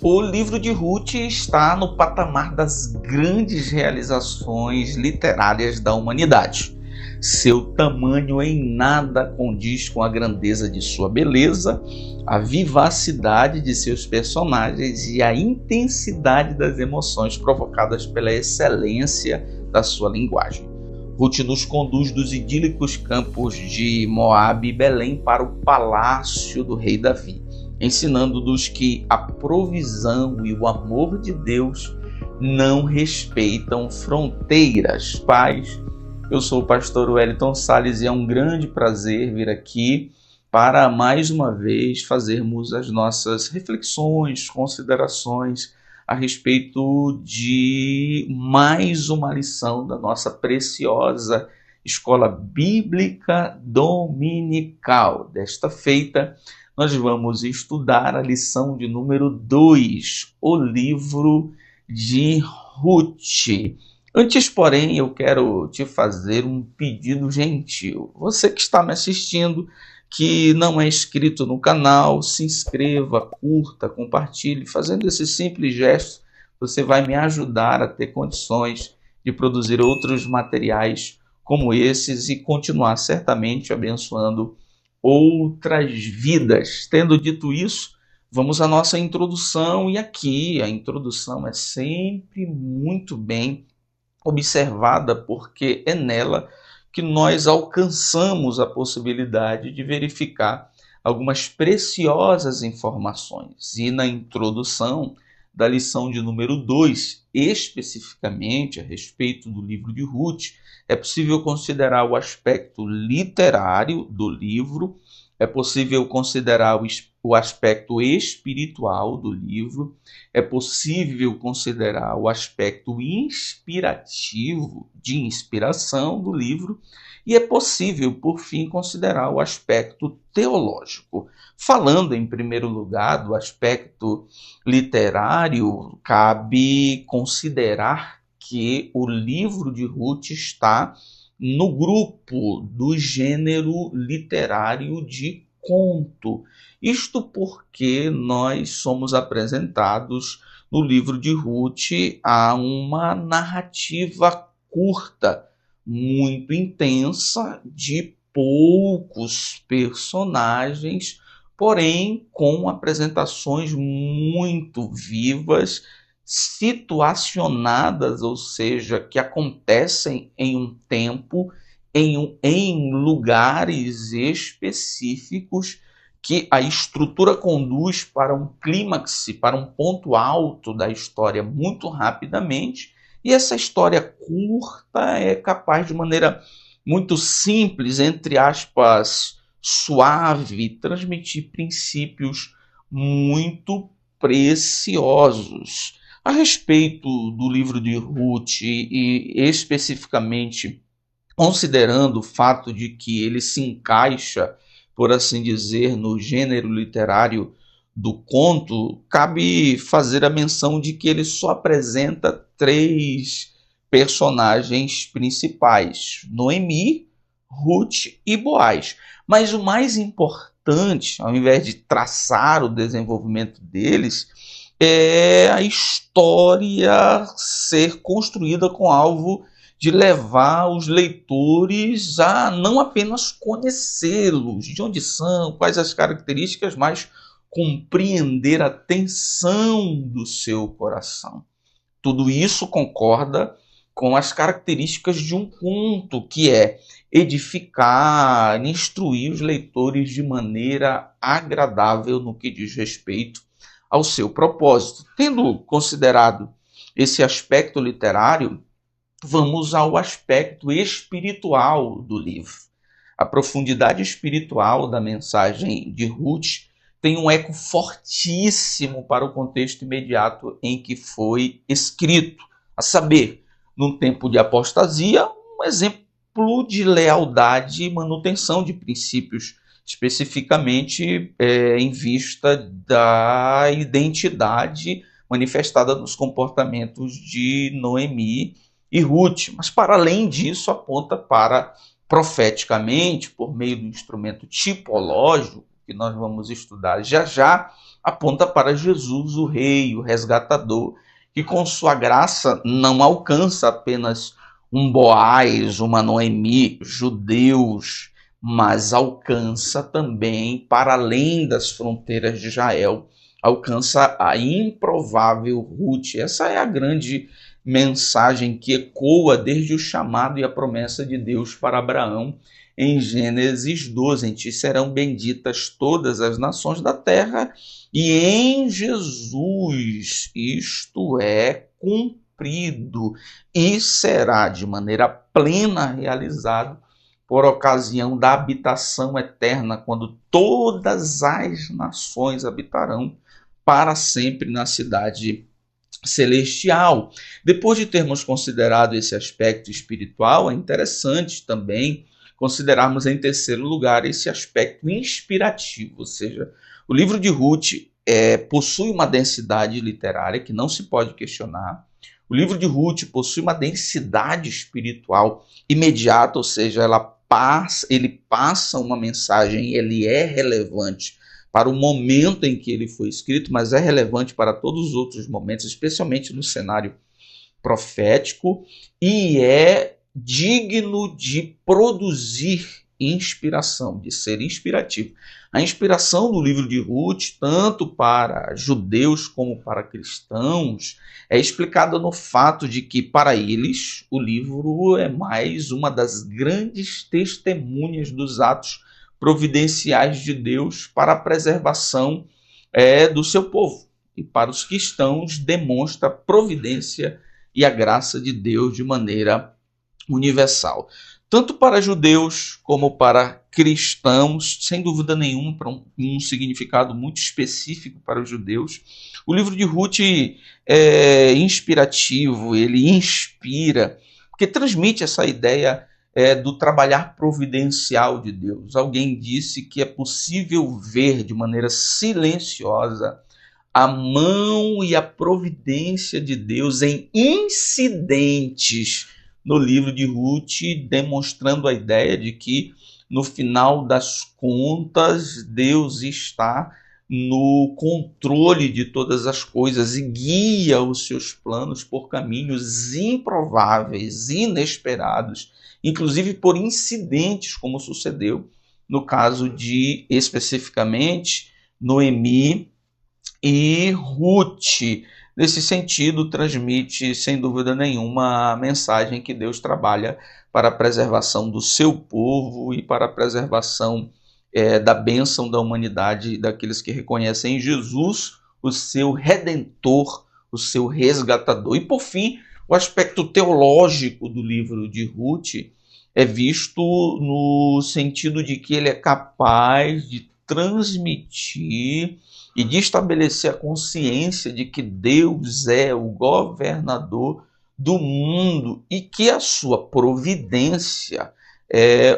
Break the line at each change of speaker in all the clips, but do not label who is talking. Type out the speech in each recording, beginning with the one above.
O livro de Ruth está no patamar das grandes realizações literárias da humanidade. Seu tamanho em nada condiz com a grandeza de sua beleza, a vivacidade de seus personagens e a intensidade das emoções provocadas pela excelência da sua linguagem. Ruth nos conduz dos idílicos campos de Moabe e Belém para o palácio do rei Davi, ensinando-nos que a provisão e o amor de Deus não respeitam fronteiras. Paz, eu sou o pastor Wellington Salles e é um grande prazer vir aqui para mais uma vez fazermos as nossas reflexões, considerações a respeito de mais uma lição da nossa preciosa Escola Bíblica Dominical. Desta feita, nós vamos estudar a lição de número 2, o livro de Ruth. Antes, porém, eu quero te fazer um pedido gentil. Você que está me assistindo, que não é inscrito no canal, se inscreva, curta, compartilhe. Fazendo esse simples gesto, você vai me ajudar a ter condições de produzir outros materiais como esses e continuar certamente abençoando outras vidas. Tendo dito isso, vamos à nossa introdução, e aqui a introdução é sempre muito bem observada, porque é nela que nós alcançamos a possibilidade de verificar algumas preciosas informações. E na introdução da lição de número 2, especificamente a respeito do livro de Ruth, é possível considerar o aspecto literário do livro, é possível considerar o aspecto espiritual do livro, é possível considerar o aspecto inspirativo, de inspiração do livro, e é possível, por fim, considerar o aspecto teológico. Falando, em primeiro lugar, do aspecto literário, cabe considerar que o livro de Ruth está no grupo do gênero literário de conto. Isto porque nós somos apresentados no livro de Ruth a uma narrativa curta, muito intensa, de poucos personagens, porém com apresentações muito vivas, situacionadas, ou seja, que acontecem em um tempo, em lugares específicos, que a estrutura conduz para um clímax, para um ponto alto da história muito rapidamente, e essa história curta é capaz, de maneira muito simples, entre aspas, suave, transmitir princípios muito preciosos. A respeito do livro de Ruth, e especificamente considerando o fato de que ele se encaixa, por assim dizer, no gênero literário do conto, cabe fazer a menção de que ele só apresenta 3 personagens principais: Noemi, Ruth e Boaz. Mas o mais importante, ao invés de traçar o desenvolvimento deles, é a história ser construída com alvo de levar os leitores a não apenas conhecê-los, de onde são, quais as características, mas compreender a tensão do seu coração. Tudo isso concorda com as características de um conto, que é edificar, instruir os leitores de maneira agradável no que diz respeito ao seu propósito. Tendo considerado esse aspecto literário, vamos ao aspecto espiritual do livro. A profundidade espiritual da mensagem de Ruth tem um eco fortíssimo para o contexto imediato em que foi escrito, a saber, num tempo de apostasia, um exemplo de lealdade e manutenção de princípios, especificamente em vista da identidade manifestada nos comportamentos de Noemi e Ruth. Mas, para além disso, aponta para, profeticamente, por meio do instrumento tipológico, que nós vamos estudar já já, aponta para Jesus, o Rei, o resgatador, que com sua graça não alcança apenas um Boaz, uma Noemi, judeus, mas alcança também para além das fronteiras de Israel, alcança a improvável Ruth. Essa é a grande mensagem que ecoa desde o chamado e a promessa de Deus para Abraão em Gênesis 12. Em ti serão benditas todas as nações da terra, e em Jesus isto é cumprido e será de maneira plena realizado por ocasião da habitação eterna, quando todas as nações habitarão para sempre na cidade celestial. Depois de termos considerado esse aspecto espiritual, é interessante também considerarmos em terceiro lugar esse aspecto inspirativo, ou seja, o livro de Ruth possui uma densidade literária que não se pode questionar. O livro de Ruth possui uma densidade espiritual imediata, ou seja, ele passa uma mensagem, ele é relevante para o momento em que ele foi escrito, mas é relevante para todos os outros momentos, especialmente no cenário profético, e é digno de produzir inspiração, de ser inspirativo. A inspiração do livro de Ruth, tanto para judeus como para cristãos, é explicada no fato de que, para eles, o livro é mais uma das grandes testemunhas dos atos providenciais de Deus para a preservação do seu povo. E para os cristãos, demonstra a providência e a graça de Deus de maneira universal. Tanto para judeus como para cristãos, sem dúvida nenhuma, para um significado muito específico para os judeus. O livro de Ruth é inspirativo, ele inspira, porque transmite essa ideia do trabalhar providencial de Deus. Alguém disse que é possível ver de maneira silenciosa a mão e a providência de Deus em incidentes no livro de Ruth, demonstrando a ideia de que, no final das contas, Deus está no controle de todas as coisas e guia os seus planos por caminhos improváveis, inesperados, inclusive por incidentes, como sucedeu no caso de, especificamente, Noemi e Ruth. Nesse sentido, transmite, sem dúvida nenhuma, a mensagem que Deus trabalha para a preservação do seu povo e para a preservação da bênção da humanidade, daqueles que reconhecem em Jesus o seu redentor, o seu resgatador. E, por fim, o aspecto teológico do livro de Ruth é visto no sentido de que ele é capaz de transmitir e de estabelecer a consciência de que Deus é o governador do mundo e que a sua providência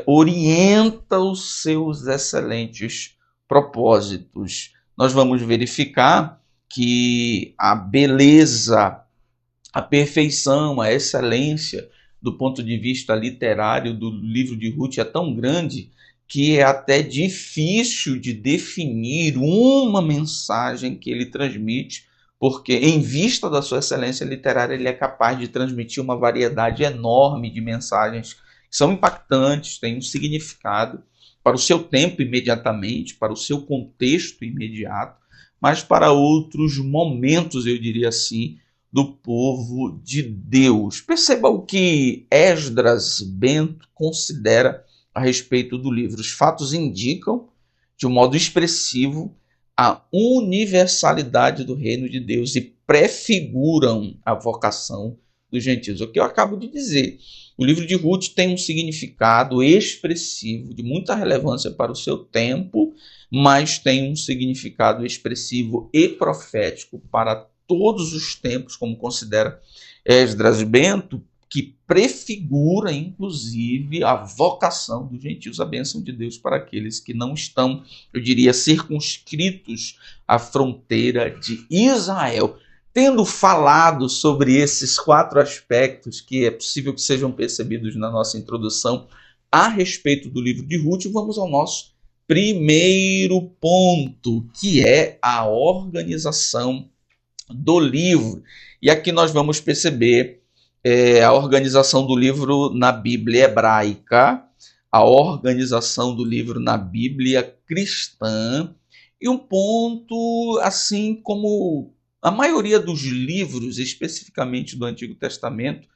orienta os seus excelentes propósitos. Nós vamos verificar que a beleza, a perfeição, a excelência do ponto de vista literário do livro de Ruth é tão grande que é até difícil de definir uma mensagem que ele transmite, porque, em vista da sua excelência literária, ele é capaz de transmitir uma variedade enorme de mensagens que são impactantes, têm um significado para o seu tempo imediatamente, para o seu contexto imediato, mas para outros momentos, eu diria assim, do povo de Deus. Perceba o que Esdras Bento considera a respeito do livro. Os fatos indicam, de um modo expressivo, a universalidade do reino de Deus e prefiguram a vocação dos gentios. O que eu acabo de dizer. O livro de Ruth tem um significado expressivo, de muita relevância para o seu tempo, mas tem um significado expressivo e profético para todos os tempos, como considera Esdras Bento, que prefigura, inclusive, a vocação dos gentios, a bênção de Deus para aqueles que não estão, eu diria, circunscritos à fronteira de Israel. Tendo falado sobre esses 4 aspectos que é possível que sejam percebidos na nossa introdução a respeito do livro de Ruth, vamos ao nosso primeiro ponto, que é a organização do livro. E aqui nós vamos perceber a organização do livro na Bíblia hebraica, a organização do livro na Bíblia cristã, e um ponto, assim como a maioria dos livros, especificamente do Antigo Testamento,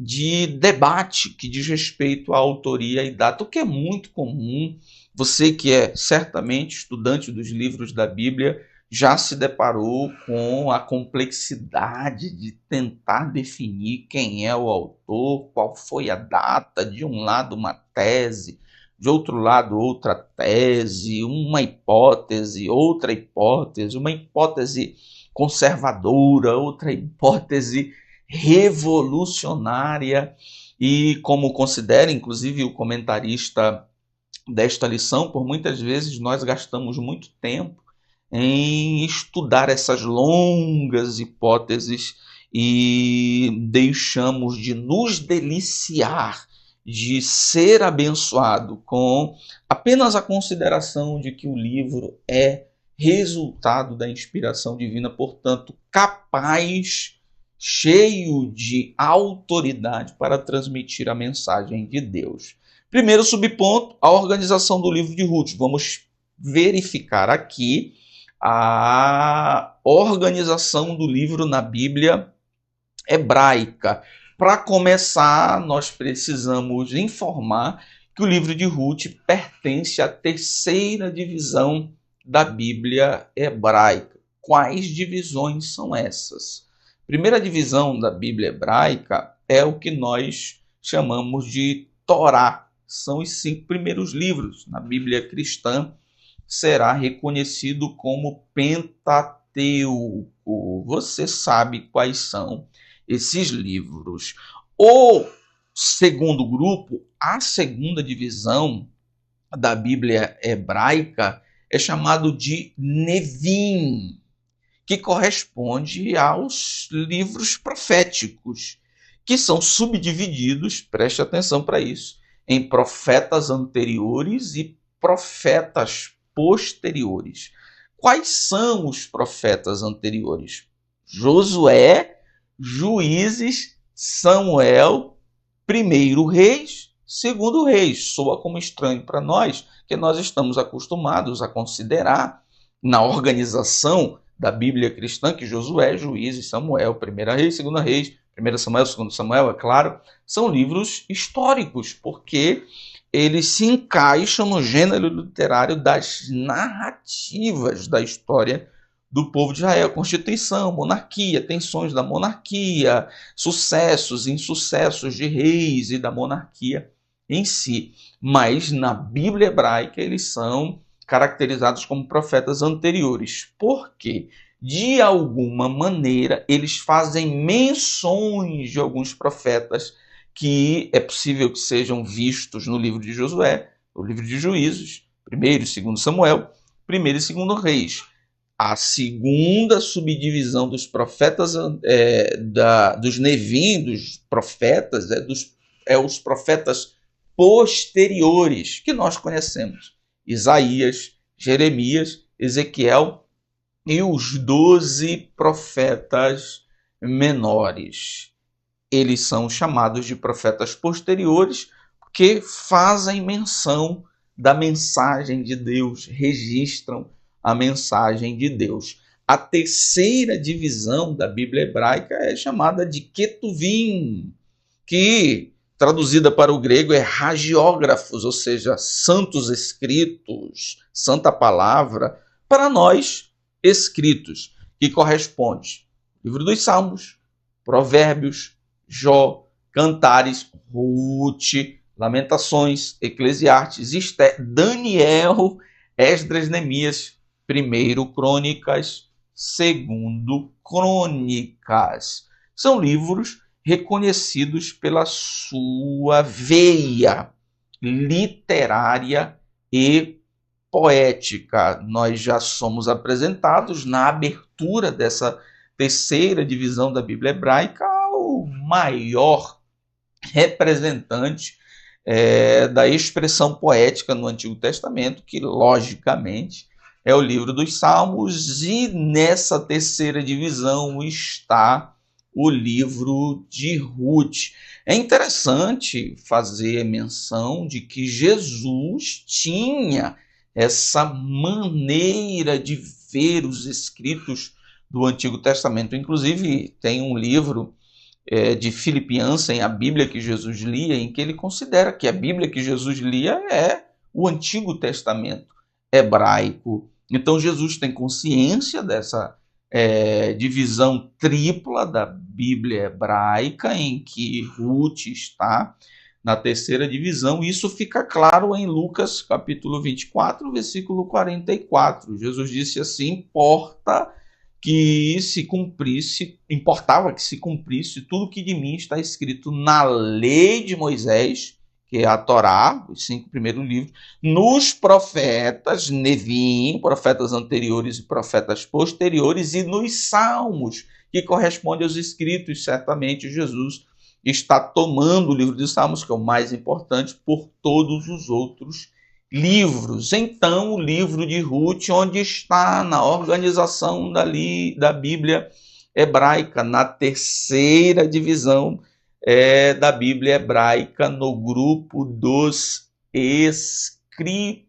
de debate que diz respeito à autoria e data, o que é muito comum. Você que é certamente estudante dos livros da Bíblia já se deparou com a complexidade de tentar definir quem é o autor, qual foi a data, de um lado uma tese, de outro lado outra tese, uma hipótese, outra hipótese, uma hipótese conservadora, outra hipótese revolucionária. E como considera, inclusive, o comentarista desta lição, por muitas vezes nós gastamos muito tempo em estudar essas longas hipóteses e deixamos de nos deliciar, de ser abençoado com apenas a consideração de que o livro é resultado da inspiração divina, portanto, capaz, cheio de autoridade para transmitir a mensagem de Deus. Primeiro subponto, a organização do livro de Ruth. Vamos verificar aqui a organização do livro na Bíblia hebraica. Para começar, nós precisamos informar que o livro de Ruth pertence à terceira divisão da Bíblia hebraica. Quais divisões são essas? A primeira divisão da Bíblia hebraica é o que nós chamamos de Torá. São os 5 primeiros livros. Na Bíblia cristã será reconhecido como Pentateuco. Você sabe quais são esses livros. O segundo grupo, a segunda divisão da Bíblia hebraica, é chamado de Nevim, que corresponde aos livros proféticos, que são subdivididos, preste atenção para isso, em profetas anteriores e profetas posteriores. Quais são os profetas anteriores? Josué, Juízes, Samuel, 1º Reis, 2º Reis. Soa como estranho para nós, que nós estamos acostumados a considerar na organização da Bíblia cristã que Josué, Juízes, Samuel, 1º Reis, 2º Reis, 1 Samuel, 2 Samuel, é claro, são livros históricos, porque eles se encaixam no gênero literário das narrativas da história do povo de Israel. Constituição, monarquia, tensões da monarquia, sucessos, insucessos de reis e da monarquia em si. Mas na Bíblia hebraica eles são caracterizados como profetas anteriores. Por quê? De alguma maneira, eles fazem menções de alguns profetas que é possível que sejam vistos no livro de Josué, no livro de Juízes, 1º e 2 Samuel, 1º e 2º Reis. A segunda subdivisão dos profetas, dos Nevim, dos profetas, os profetas posteriores, que nós conhecemos. Isaías, Jeremias, Ezequiel e os 12 profetas menores. Eles são chamados de profetas posteriores porque fazem menção da mensagem de Deus, registram a mensagem de Deus. A terceira divisão da Bíblia hebraica é chamada de Ketuvim, que traduzida para o grego é hagiógrafos, ou seja, santos escritos, santa palavra, para nós, escritos, que corresponde ao livro dos Salmos, Provérbios, Jó, Cantares, Ruth, Lamentações, Eclesiastes, Esther, Daniel, Esdras, Neemias, 1º Crônicas, 2º Crônicas. São livros reconhecidos pela sua veia literária e poética. Nós já somos apresentados na abertura dessa terceira divisão da Bíblia hebraica ao maior representante da expressão poética no Antigo Testamento, que logicamente é o livro dos Salmos, e nessa terceira divisão está o livro de Ruth. É interessante fazer menção de que Jesus tinha essa maneira de ver os escritos do Antigo Testamento. Inclusive, tem um livro de Philip Yancey, a Bíblia que Jesus lia, em que ele considera que a Bíblia que Jesus lia é o Antigo Testamento hebraico. Então, Jesus tem consciência dessa divisão tripla da Bíblia hebraica, em que Ruth está na terceira divisão. Isso fica claro em Lucas capítulo 24, versículo 44. Jesus disse assim: importava que se cumprisse tudo que de mim está escrito na lei de Moisés, que é a Torá, os 5 primeiros livros, nos profetas, Nevim, profetas anteriores e profetas posteriores, e nos salmos, que corresponde aos escritos. Certamente Jesus está tomando o livro dos Salmos, que é o mais importante, por todos os outros livros. Então, o livro de Ruth, onde está na organização da Bíblia hebraica, na terceira divisão da Bíblia hebraica, no grupo dos escritos.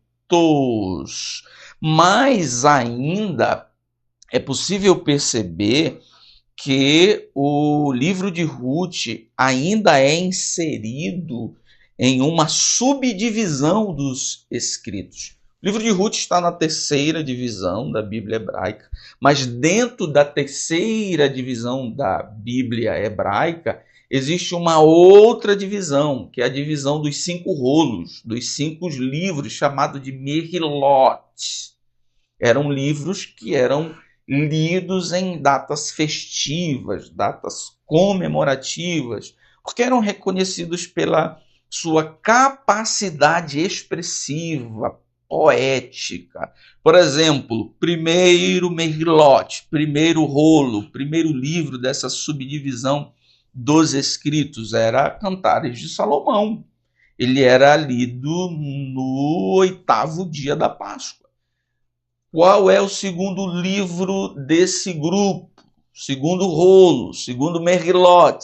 Mas ainda é possível perceber que o livro de Ruth ainda é inserido em uma subdivisão dos escritos. O livro de Ruth está na terceira divisão da Bíblia hebraica, mas dentro da terceira divisão da Bíblia hebraica existe uma outra divisão, que é a divisão dos 5 rolos, dos 5 livros, chamado de Mehilot. Eram livros que eram lidos em datas festivas, datas comemorativas, porque eram reconhecidos pela sua capacidade expressiva, poética. Por exemplo, primeiro Mehilot, primeiro rolo, primeiro livro dessa subdivisão dos escritos era Cantares de Salomão. Ele era lido no 8º dia da Páscoa. Qual é o segundo livro desse grupo? Segundo rolo, segundo Mehilot.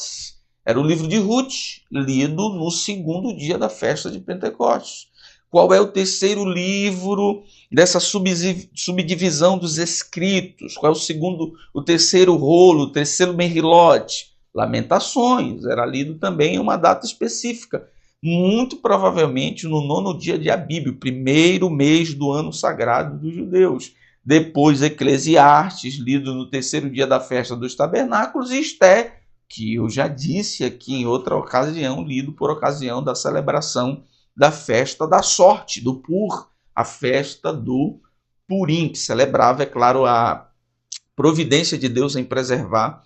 Era o livro de Ruth, lido no 2º dia da festa de Pentecostes. Qual é o terceiro livro dessa subdivisão dos escritos? Qual é o terceiro rolo, o terceiro Mehilot? Lamentações, era lido também em uma data específica, muito provavelmente no 9º dia de Abib, o primeiro mês do ano sagrado dos judeus. Depois Eclesiastes, lido no 3º dia da festa dos tabernáculos, e Esté, que eu já disse aqui em outra ocasião, lido por ocasião da celebração da festa da sorte, do Pur, a festa do Purim, que celebrava, é claro, a providência de Deus em preservar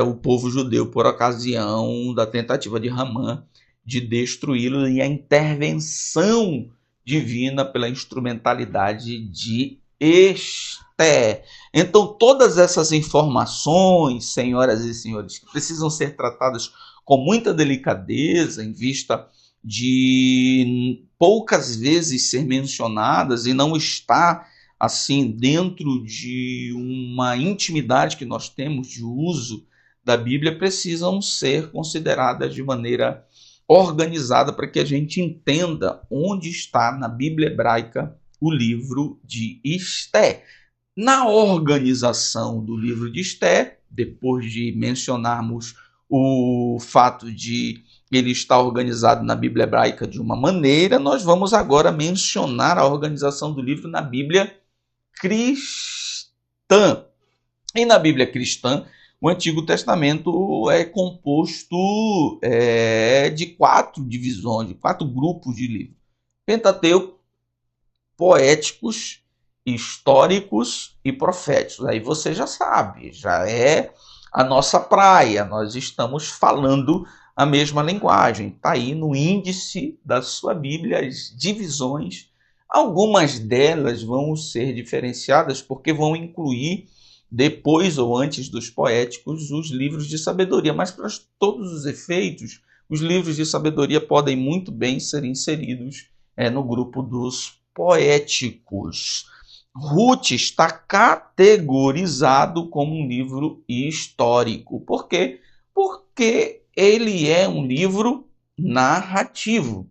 o povo judeu por ocasião da tentativa de Ramã de destruí-lo e a intervenção divina pela instrumentalidade de Esté. Então, todas essas informações, senhoras e senhores, que precisam ser tratadas com muita delicadeza, em vista de poucas vezes ser mencionadas e não estar assim dentro de uma intimidade que nós temos de uso da Bíblia, precisam ser consideradas de maneira organizada para que a gente entenda onde está na Bíblia hebraica o livro de Esté. Na organização do livro de Esté, depois de mencionarmos o fato de ele estar organizado na Bíblia hebraica de uma maneira, nós vamos agora mencionar a organização do livro na Bíblia cristã. E na Bíblia cristã, o Antigo Testamento é composto de 4 divisões, de 4 grupos de livros: Pentateuco, poéticos, históricos e proféticos. Aí você já sabe, já é a nossa praia, nós estamos falando a mesma linguagem. Está aí no índice da sua Bíblia as divisões. Algumas delas vão ser diferenciadas porque vão incluir, depois ou antes dos poéticos, os livros de sabedoria. Mas para todos os efeitos, os livros de sabedoria podem muito bem ser inseridos no grupo dos poéticos. Ruth está categorizado como um livro histórico. Por quê? Porque ele é um livro narrativo.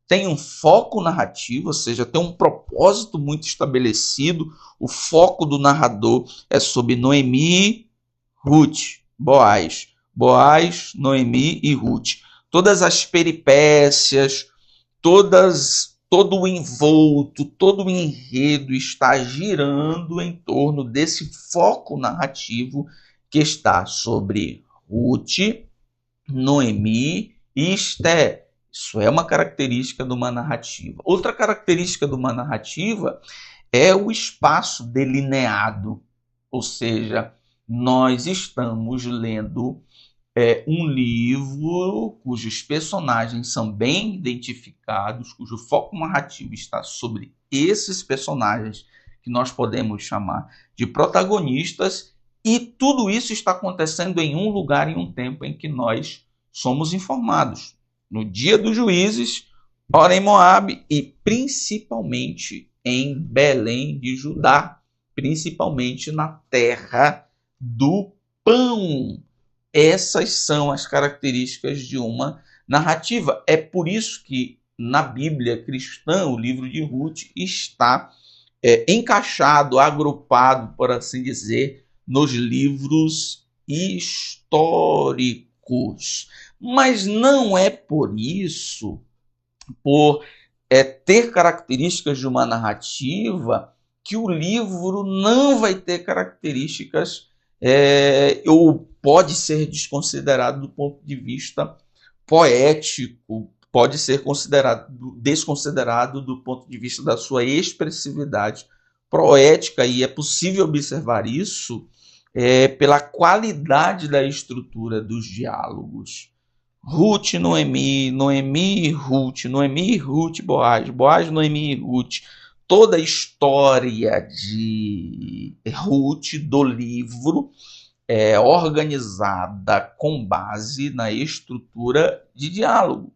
Tem um foco narrativo, ou seja, tem um propósito muito estabelecido. O foco do narrador é sobre Noemi, Ruth, Boaz. Boaz, Noemi e Ruth. Todas as peripécias, todo o envolto, todo o enredo está girando em torno desse foco narrativo que está sobre Ruth, Noemi e Esté. Isso é uma característica de uma narrativa. Outra característica de uma narrativa é o espaço delineado, ou seja, nós estamos lendo um livro cujos personagens são bem identificados, cujo foco narrativo está sobre esses personagens que nós podemos chamar de protagonistas, e tudo isso está acontecendo em um lugar e um tempo em que nós somos informados. No dia dos juízes, ora em Moabe e principalmente em Belém de Judá, principalmente na terra do pão. Essas são as características de uma narrativa. É por isso que na Bíblia cristã o livro de Ruth está encaixado, agrupado, por assim dizer, nos livros históricos. Mas não é por isso, por ter características de uma narrativa, que o livro não vai ter características ou pode ser desconsiderado do ponto de vista poético, pode ser desconsiderado do ponto de vista da sua expressividade poética, e é possível observar isso pela qualidade da estrutura dos diálogos. Ruth, Noemi, Noemi, Ruth, Noemi, Ruth, Boaz, Boaz, Noemi, Ruth. Toda a história de Ruth do livro é organizada com base na estrutura de diálogo.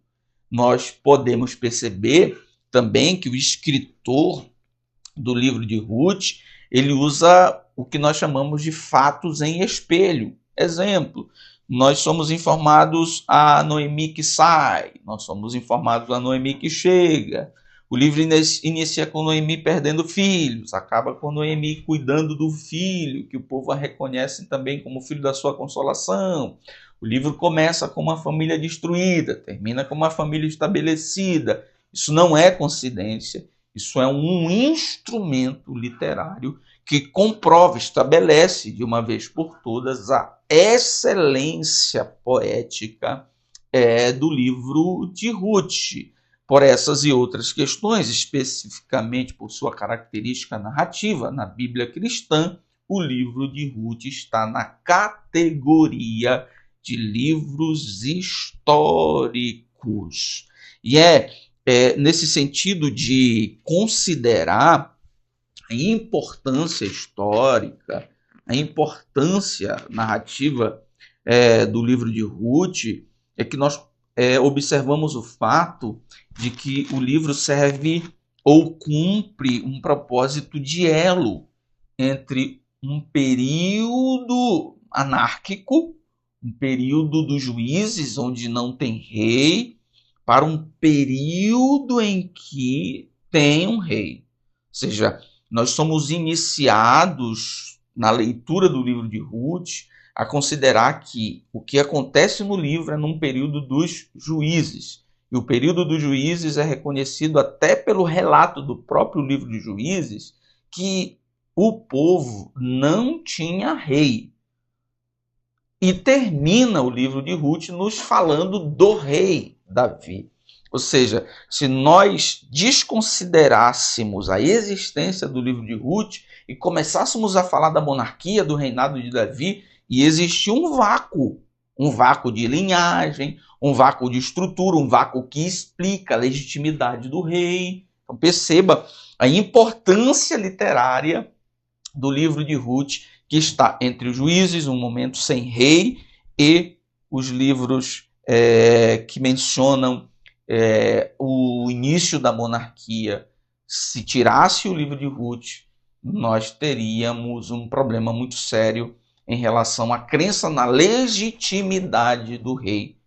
Nós podemos perceber também que o escritor do livro de Ruth, ele usa o que nós chamamos de fatos em espelho. Exemplo, nós somos informados a Noemi que sai, nós somos informados a Noemi que chega. O livro inicia com Noemi perdendo filhos, acaba com Noemi cuidando do filho, que o povo a reconhece também como filho da sua consolação. O livro começa com uma família destruída, termina com uma família estabelecida. Isso não é coincidência, isso é um instrumento literário que comprova, estabelece de uma vez por todas a excelência poética do livro de Ruth. Por essas e outras questões, especificamente por sua característica narrativa, na Bíblia cristã, o livro de Ruth está na categoria de livros históricos. E nesse sentido de considerar a importância histórica, a importância narrativa do livro de Ruth, é que nós observamos o fato de que o livro serve ou cumpre um propósito de elo entre um período anárquico, um período dos juízes, onde não tem rei, para um período em que tem um rei. Ou seja, nós somos iniciados na leitura do livro de Ruth a considerar que o que acontece no livro é num período dos juízes. E o período dos juízes é reconhecido até pelo relato do próprio livro de Juízes, que o povo não tinha rei. E termina o livro de Ruth nos falando do rei Davi. Ou seja, se nós desconsiderássemos a existência do livro de Ruth e começássemos a falar da monarquia, do reinado de Davi, e existia um vácuo de linhagem, um vácuo de estrutura, um vácuo que explica a legitimidade do rei. Então perceba a importância literária do livro de Ruth, que está entre os juízes, um momento sem rei, e os livros que mencionam o início da monarquia. Se tirasse o livro de Ruth, nós teríamos um problema muito sério em relação à crença na legitimidade do rei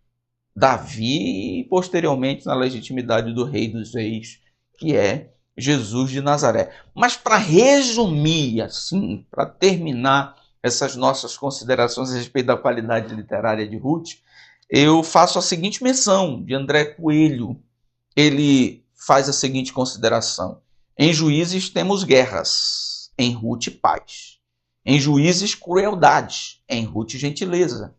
Davi e, posteriormente, na legitimidade do Rei dos Reis, que é Jesus de Nazaré. Mas, para resumir, assim, para terminar essas nossas considerações a respeito da qualidade literária de Ruth, eu faço a seguinte menção de André Coelho. Ele faz a seguinte consideração: em Juízes temos guerras, em Ruth paz. Em Juízes crueldade, em Ruth gentileza.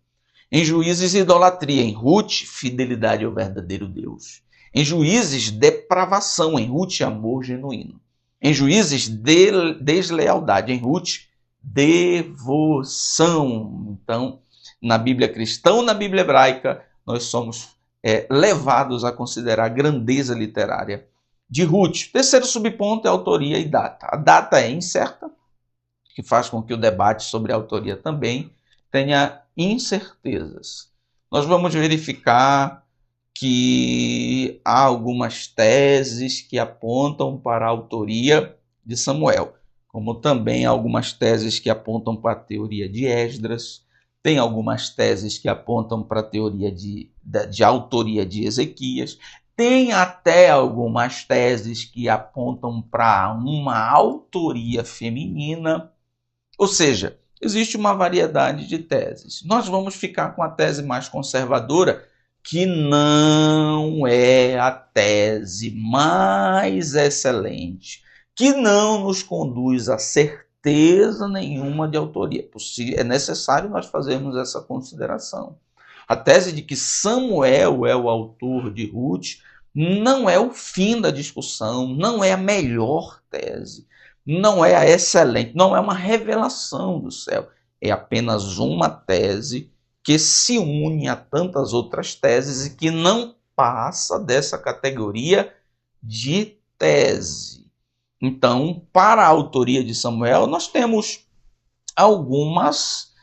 Em Juízes, idolatria. Em Ruth, fidelidade ao verdadeiro Deus. Em Juízes, depravação. Em Ruth, amor genuíno. Em Juízes, deslealdade. Em Ruth, devoção. Então, na Bíblia cristã ou na Bíblia hebraica, nós somos levados a considerar a grandeza literária de Ruth. Terceiro subponto é autoria e data. A data é incerta, que faz com que o debate sobre a autoria também tenha incertezas. Nós vamos verificar que há algumas teses que apontam para a autoria de Samuel, como também há algumas teses que apontam para a teoria de Esdras, tem algumas teses que apontam para a teoria de autoria de Ezequias, tem até algumas teses que apontam para uma autoria feminina, ou seja, existe uma variedade de teses. Nós vamos ficar com a tese mais conservadora, que não é a tese mais excelente, que não nos conduz a certeza nenhuma de autoria. É necessário nós fazermos essa consideração. A tese de que Samuel é o autor de Ruth não é o fim da discussão, não é a melhor tese, não é a excelente, não é uma revelação do céu. É apenas uma tese que se une a tantas outras teses e que não passa dessa categoria de tese. Então, para a autoria de Samuel, nós temos algumas,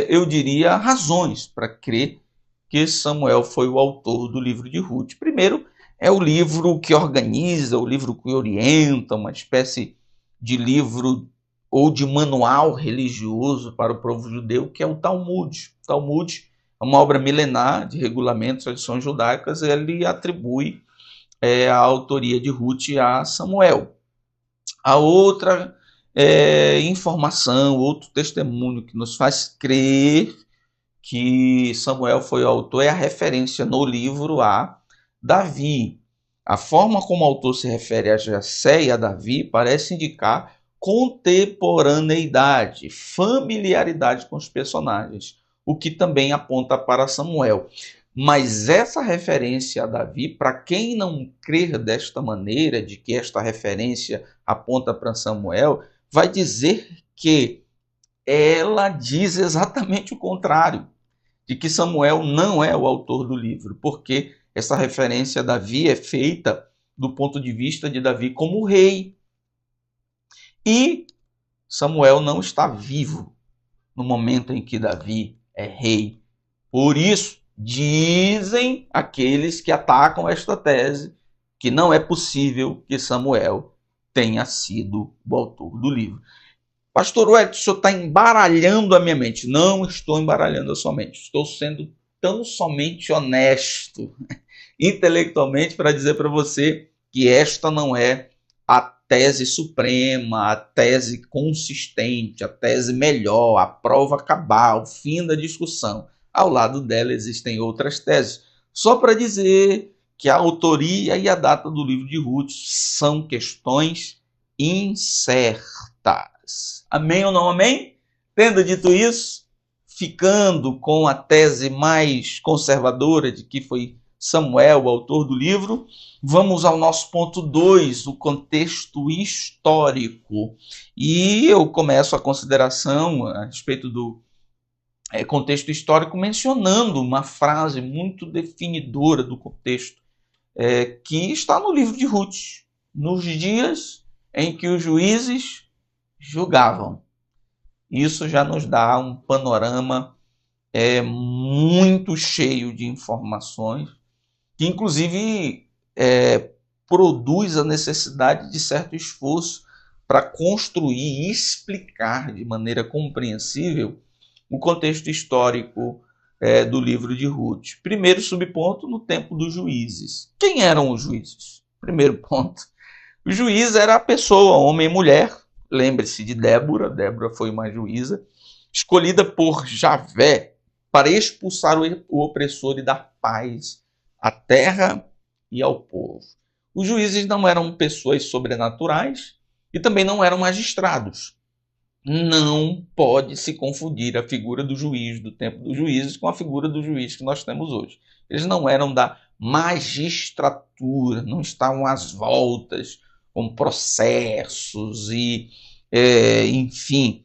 eu diria, razões para crer que Samuel foi o autor do livro de Ruth. Primeiro, é o livro que organiza, o livro que orienta, uma espécie de livro ou de manual religioso para o povo judeu, que é o Talmud. O Talmud é uma obra milenar de regulamentos, tradições judaicas, e ele atribui a autoria de Ruth a Samuel. A outra informação, outro testemunho que nos faz crer que Samuel foi o autor é a referência no livro a Davi. A forma como o autor se refere a Jessé e a Davi parece indicar contemporaneidade, familiaridade com os personagens, o que também aponta para Samuel. Mas essa referência a Davi, para quem não crer desta maneira, de que esta referência aponta para Samuel, vai dizer que ela diz exatamente o contrário, de que Samuel não é o autor do livro, porque essa referência a Davi é feita do ponto de vista de Davi como rei. E Samuel não está vivo no momento em que Davi é rei. Por isso, dizem aqueles que atacam esta tese que não é possível que Samuel tenha sido o autor do livro. Pastor Wellington, o senhor está embaralhando a minha mente. Não estou embaralhando a sua mente. Estou sendo tão somente honesto intelectualmente para dizer para você que esta não é a tese suprema, a tese consistente, a tese melhor, a prova cabal, o fim da discussão. Ao lado dela existem outras teses. Só para dizer que a autoria e a data do livro de Ruth são questões incertas. Amém ou não amém? Tendo dito isso, ficando com a tese mais conservadora de que foi Samuel o autor do livro, vamos ao nosso ponto 2, o contexto histórico. E eu começo a consideração a respeito do contexto histórico mencionando uma frase muito definidora do contexto, que está no livro de Ruth, nos dias em que os juízes julgavam. Isso já nos dá um panorama é muito cheio de informações, que inclusive produz a necessidade de certo esforço para construir e explicar de maneira compreensível o contexto histórico do livro de Ruth. Primeiro subponto, no tempo dos juízes. Quem eram os juízes? Primeiro ponto. O juiz era a pessoa, homem e mulher. Lembre-se de Débora. Débora foi uma juíza escolhida por Javé para expulsar o opressor e dar paz à terra e ao povo. Os juízes não eram pessoas sobrenaturais e também não eram magistrados. Não pode se confundir a figura do juiz do tempo dos juízes com a figura do juiz que nós temos hoje. Eles não eram da magistratura, não estavam às voltas com processos e, enfim,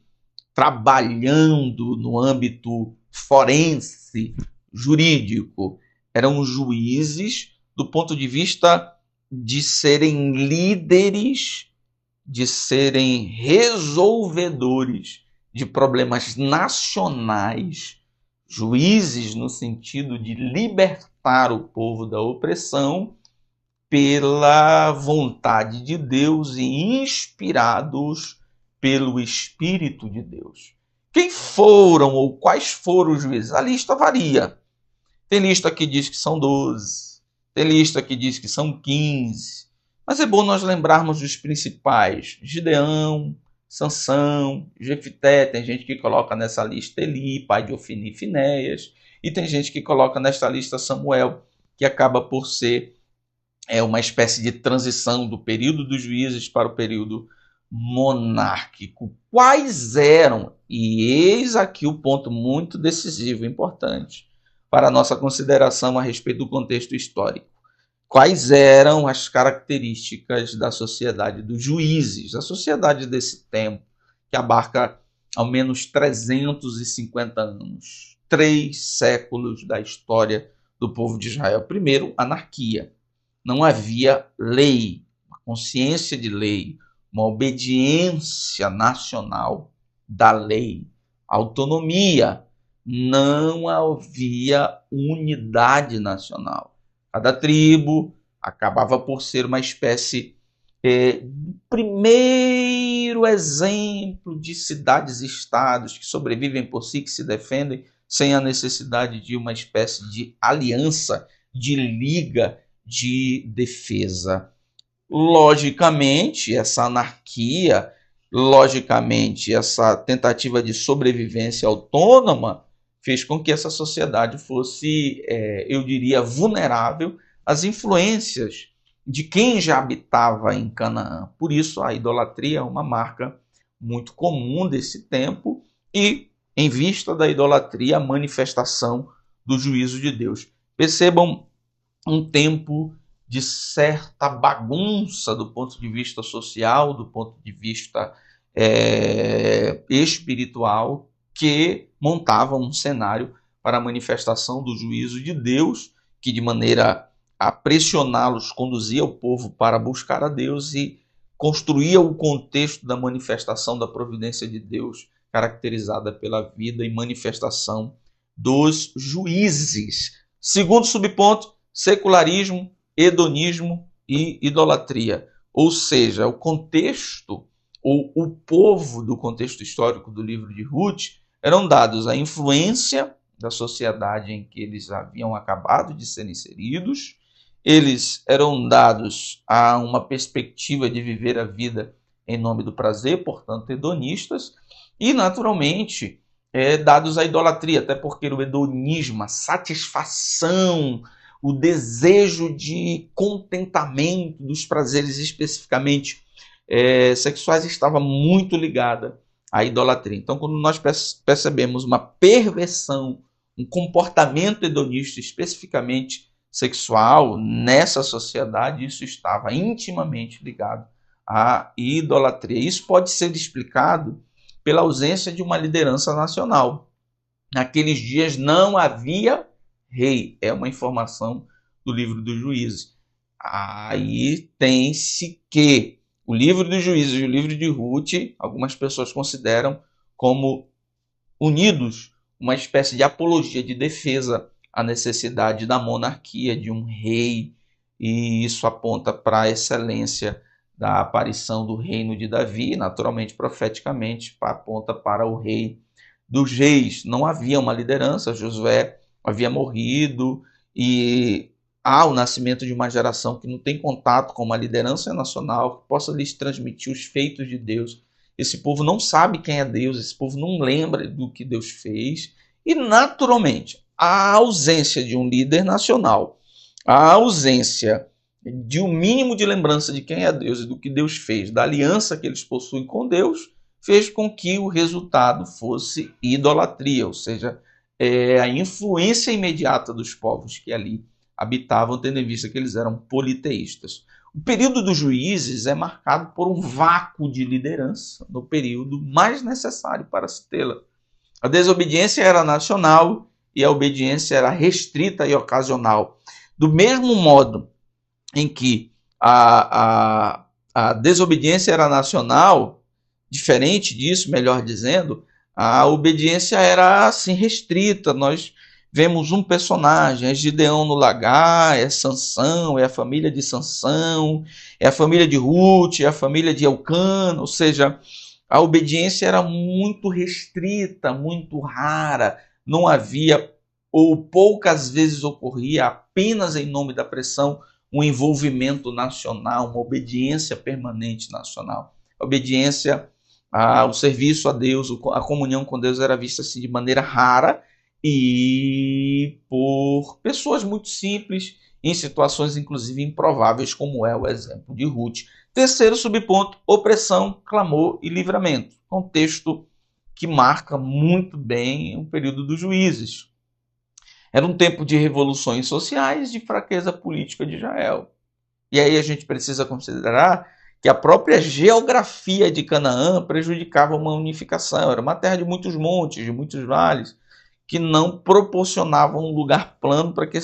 trabalhando no âmbito forense, jurídico. Eram juízes do ponto de vista de serem líderes, de serem resolvedores de problemas nacionais, juízes no sentido de libertar o povo da opressão pela vontade de Deus e inspirados pelo Espírito de Deus. Quem foram ou quais foram os juízes? A lista varia. Tem lista que diz que são 12, tem lista que diz que são 15, mas é bom nós lembrarmos dos principais. Gideão, Sansão, Jefité, tem gente que coloca nessa lista Eli, pai de Ofni e Finéias, e tem gente que coloca nesta lista Samuel, que acaba por ser uma espécie de transição do período dos juízes para o período monárquico. Quais eram, e eis aqui o ponto muito decisivo e importante para a nossa consideração a respeito do contexto histórico, quais eram as características da sociedade dos juízes, a sociedade desse tempo, que abarca ao menos 350 anos, 3 séculos da história do povo de Israel. Primeiro, anarquia. Não havia lei, uma consciência de lei, uma obediência nacional da lei, autonomia. Não havia unidade nacional. Cada tribo acabava por ser uma espécie primeiro exemplo de cidades-estados que sobrevivem por si, que se defendem sem a necessidade de uma espécie de aliança, de liga, de defesa. Logicamente, essa anarquia, logicamente, essa tentativa de sobrevivência autônoma fez com que essa sociedade fosse, eu diria, vulnerável às influências de quem já habitava em Canaã. Por isso, a idolatria é uma marca muito comum desse tempo e, em vista da idolatria, a manifestação do juízo de Deus. Percebam um tempo de certa bagunça do ponto de vista social, do ponto de vista espiritual, que montava um cenário para a manifestação do juízo de Deus, que de maneira a pressioná-los conduzia o povo para buscar a Deus e construía o contexto da manifestação da providência de Deus, caracterizada pela vida e manifestação dos juízes. Segundo subponto, secularismo, hedonismo e idolatria. Ou seja, o contexto, ou o povo do contexto histórico do livro de Ruth, eram dados à influência da sociedade em que eles haviam acabado de ser inseridos, eles eram dados a uma perspectiva de viver a vida em nome do prazer, portanto hedonistas, e naturalmente dados à idolatria, até porque o hedonismo, a satisfação, o desejo de contentamento dos prazeres especificamente sexuais estava muito ligada à idolatria. Então, quando nós percebemos uma perversão, um comportamento hedonista especificamente sexual nessa sociedade, isso estava intimamente ligado à idolatria. Isso pode ser explicado pela ausência de uma liderança nacional. Naqueles dias não havia rei. É uma informação do livro dos Juízes. Aí tem-se que o livro dos Juízes e o livro de Ruth, algumas pessoas consideram como unidos uma espécie de apologia, de defesa à necessidade da monarquia, de um rei, e isso aponta para a excelência da aparição do reino de Davi, naturalmente, profeticamente, aponta para o rei dos reis. Não havia uma liderança, Josué havia morrido, e há o nascimento de uma geração que não tem contato com uma liderança nacional, que possa lhes transmitir os feitos de Deus. Esse povo não sabe quem é Deus, esse povo não lembra do que Deus fez, e naturalmente, a ausência de um líder nacional, a ausência de um mínimo de lembrança de quem é Deus e do que Deus fez, da aliança que eles possuem com Deus, fez com que o resultado fosse idolatria, ou seja, a influência imediata dos povos que ali habitavam, tendo em vista que eles eram politeístas. O período dos juízes é marcado por um vácuo de liderança no período mais necessário para se tê-la. A desobediência era nacional e a obediência era restrita e ocasional. Do mesmo modo em que a desobediência era nacional, diferente disso, melhor dizendo, a obediência era assim restrita. Nós vemos um personagem, é Gideão no lagar, é Sansão, é a família de Sansão, é a família de Ruth, é a família de Elcana, ou seja, a obediência era muito restrita, muito rara, não havia ou poucas vezes ocorria apenas em nome da pressão um envolvimento nacional, uma obediência permanente nacional. A obediência ao serviço a Deus, a comunhão com Deus era vista assim de maneira rara e por pessoas muito simples, em situações inclusive improváveis, como é o exemplo de Ruth. Terceiro subponto, opressão, clamor e livramento. Contexto que marca muito bem o período dos juízes. Era um tempo de revoluções sociais e de fraqueza política de Israel. E aí a gente precisa considerar que a própria geografia de Canaã prejudicava uma unificação. Era uma terra de muitos montes, de muitos vales, que não proporcionavam um lugar plano para que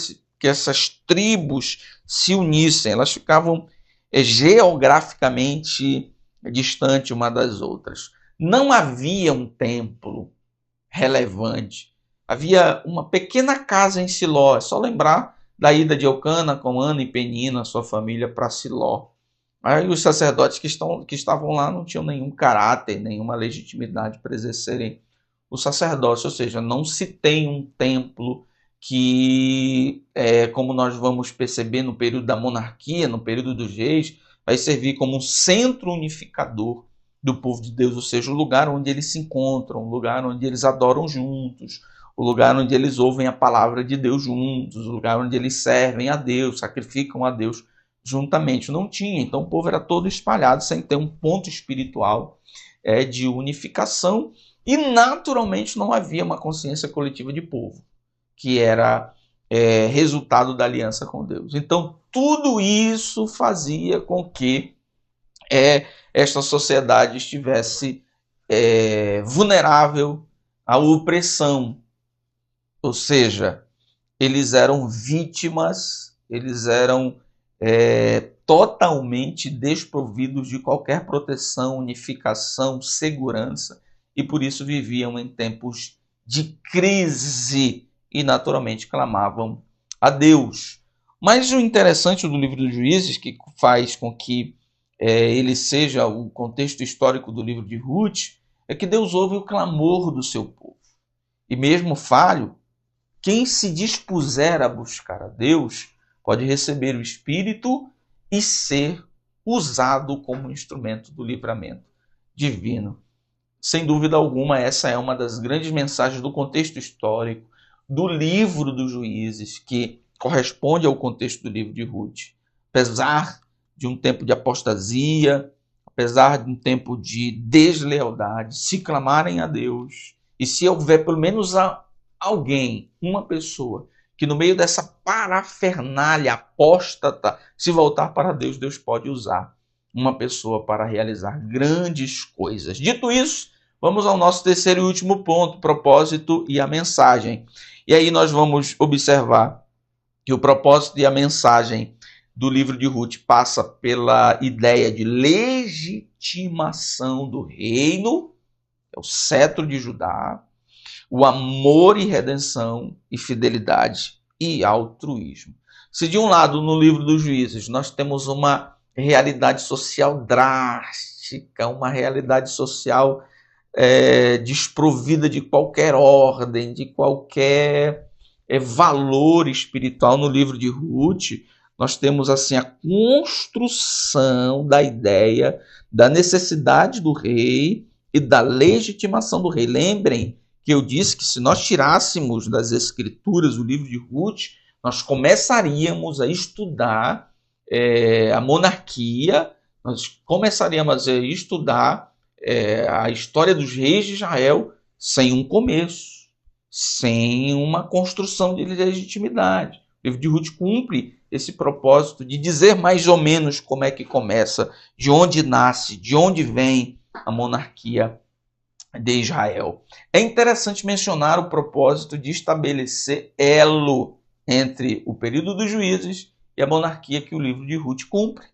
essas tribos se unissem. Elas ficavam geograficamente distantes uma das outras. Não havia um templo relevante. Havia uma pequena casa em Siló. É só lembrar da ida de Elcana com Ana e Penina, sua família, para Siló. Aí os sacerdotes que estavam lá não tinham nenhum caráter, nenhuma legitimidade para exercerem o sacerdócio, ou seja, não se tem um templo que, como nós vamos perceber no período da monarquia, no período dos reis, vai servir como um centro unificador do povo de Deus, ou seja, o lugar onde eles se encontram, o lugar onde eles adoram juntos, o lugar onde eles ouvem a palavra de Deus juntos, o lugar onde eles servem a Deus, sacrificam a Deus juntamente. Não tinha, então o povo era todo espalhado, sem ter um ponto espiritual de unificação, e naturalmente não havia uma consciência coletiva de povo, que era resultado da aliança com Deus. Então tudo isso fazia com que esta sociedade estivesse vulnerável à opressão, ou seja, eles eram vítimas, eles eram totalmente desprovidos de qualquer proteção, unificação, segurança, e por isso viviam em tempos de crise e naturalmente clamavam a Deus. Mas o interessante do livro dos Juízes, que faz com que ele seja o contexto histórico do livro de Ruth, é que Deus ouve o clamor do seu povo. E mesmo falho, quem se dispuser a buscar a Deus pode receber o Espírito e ser usado como instrumento do livramento divino. Sem dúvida alguma, essa é uma das grandes mensagens do contexto histórico do livro dos Juízes, que corresponde ao contexto do livro de Ruth. Apesar de um tempo de apostasia, apesar de um tempo de deslealdade, se clamarem a Deus, e se houver pelo menos alguém, uma pessoa, que no meio dessa parafernália apóstata se voltar para Deus, Deus pode usar uma pessoa para realizar grandes coisas. Dito isso, vamos ao nosso terceiro e último ponto, propósito e a mensagem. E aí nós vamos observar que o propósito e a mensagem do livro de Ruth passa pela ideia de legitimação do reino, é o cetro de Judá. o amor e redenção, e fidelidade e altruísmo. Se de um lado, no livro dos Juízes, nós temos uma realidade social drástica, uma realidade social desprovida de qualquer ordem, de qualquer valor espiritual, no livro de Ruth, nós temos assim a construção da ideia da necessidade do rei e da legitimação do rei. Lembrem que eu disse que se nós tirássemos das escrituras o livro de Ruth, nós começaríamos a estudar a monarquia, nós começaríamos a estudar a história dos reis de Israel sem um começo, sem uma construção de legitimidade. O livro de Ruth cumpre esse propósito de dizer mais ou menos como é que começa, de onde nasce, de onde vem a monarquia de Israel. É interessante mencionar o propósito de estabelecer elo entre o período dos juízes e a monarquia que o livro de Ruth cumpre.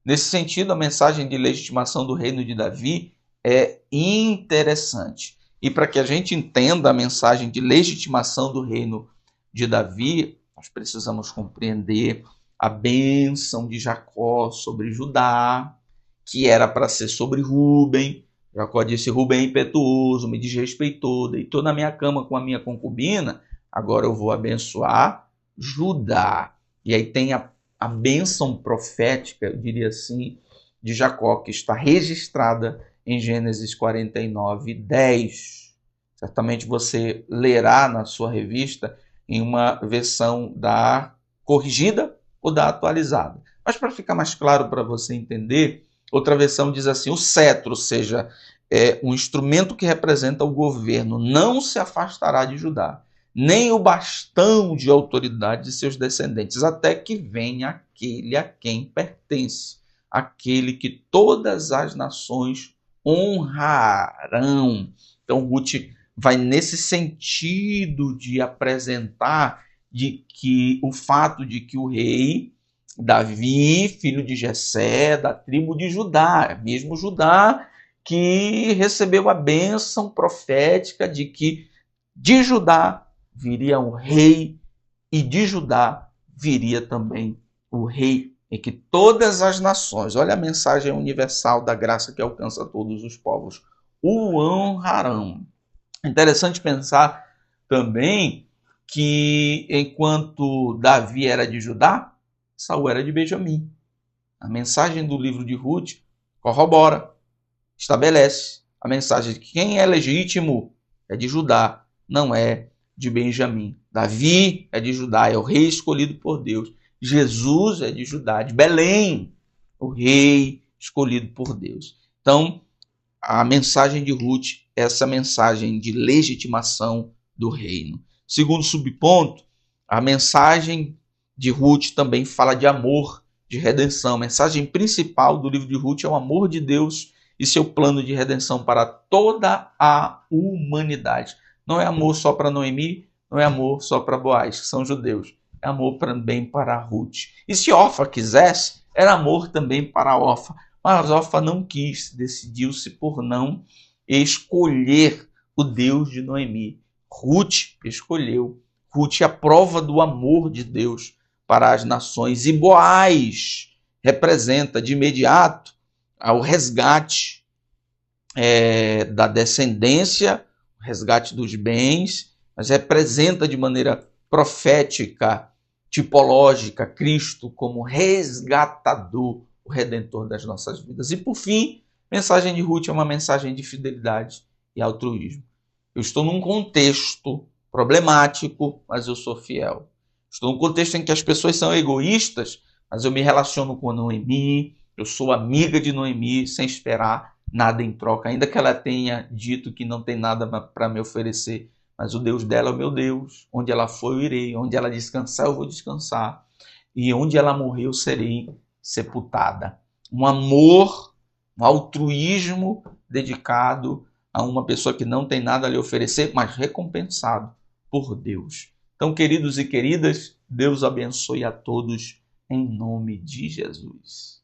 Nesse sentido, a mensagem de legitimação do reino de Davi é interessante. E para que a gente entenda a mensagem de legitimação do reino de Davi, nós precisamos compreender a bênção de Jacó sobre Judá, que era para ser sobre Rúben. Jacó disse: Rúben é impetuoso, me desrespeitou, deitou na minha cama com a minha concubina, agora eu vou abençoar Judá. E aí tem a bênção profética, eu diria assim, de Jacó, que está registrada em Gênesis 49, 10. Certamente você lerá na sua revista em uma versão da corrigida ou da atualizada. Mas para ficar mais claro para você entender, outra versão diz assim: o cetro, ou seja, um instrumento que representa o governo, não se afastará de Judá, nem o bastão de autoridade de seus descendentes, até que venha aquele a quem pertence, aquele que todas as nações honrarão. Então, Ruth vai nesse sentido de apresentar de que o fato de que o rei Davi, filho de Jessé, da tribo de Judá, mesmo Judá que recebeu a bênção profética de que de Judá viria um rei e de Judá viria também o rei em que todas as nações, olha a mensagem universal da graça que alcança todos os povos, o honrarão. Interessante pensar também que enquanto Davi era de Judá, Saul era de Benjamim. A mensagem do livro de Ruth corrobora, estabelece a mensagem de que quem é legítimo é de Judá, não é de Benjamim. Davi é de Judá, é o rei escolhido por Deus. Jesus é de Judá, de Belém, o rei escolhido por Deus. Então, a mensagem de Ruth é essa mensagem de legitimação do reino. Segundo subponto, a mensagem de Ruth também fala de amor, de redenção. A mensagem principal do livro de Ruth é o amor de Deus e seu plano de redenção para toda a humanidade. Não é amor só para Noemi, não é amor só para Boaz, que são judeus. É amor também para Ruth. E se Orfa quisesse, era amor também para Orfa. Mas Orfa não quis, decidiu-se por não escolher o Deus de Noemi. Ruth escolheu. Ruth é a prova do amor de Deus para as nações. E Boaz representa de imediato o resgate da descendência, o resgate dos bens, mas representa de maneira profética, tipológica, Cristo como resgatador, o redentor das nossas vidas. E por fim, a mensagem de Ruth é uma mensagem de fidelidade e altruísmo. Eu estou num contexto problemático, mas eu sou fiel. Estou num contexto em que as pessoas são egoístas, mas eu me relaciono com Noemi, eu sou amiga de Noemi sem esperar nada em troca, ainda que ela tenha dito que não tem nada para me oferecer. Mas o Deus dela é o meu Deus. Onde ela for, eu irei. Onde ela descansar, eu vou descansar. E onde ela morrer, eu serei sepultada. Um amor, um altruísmo dedicado a uma pessoa que não tem nada a lhe oferecer, mas recompensado por Deus. Então, queridos e queridas, Deus abençoe a todos em nome de Jesus.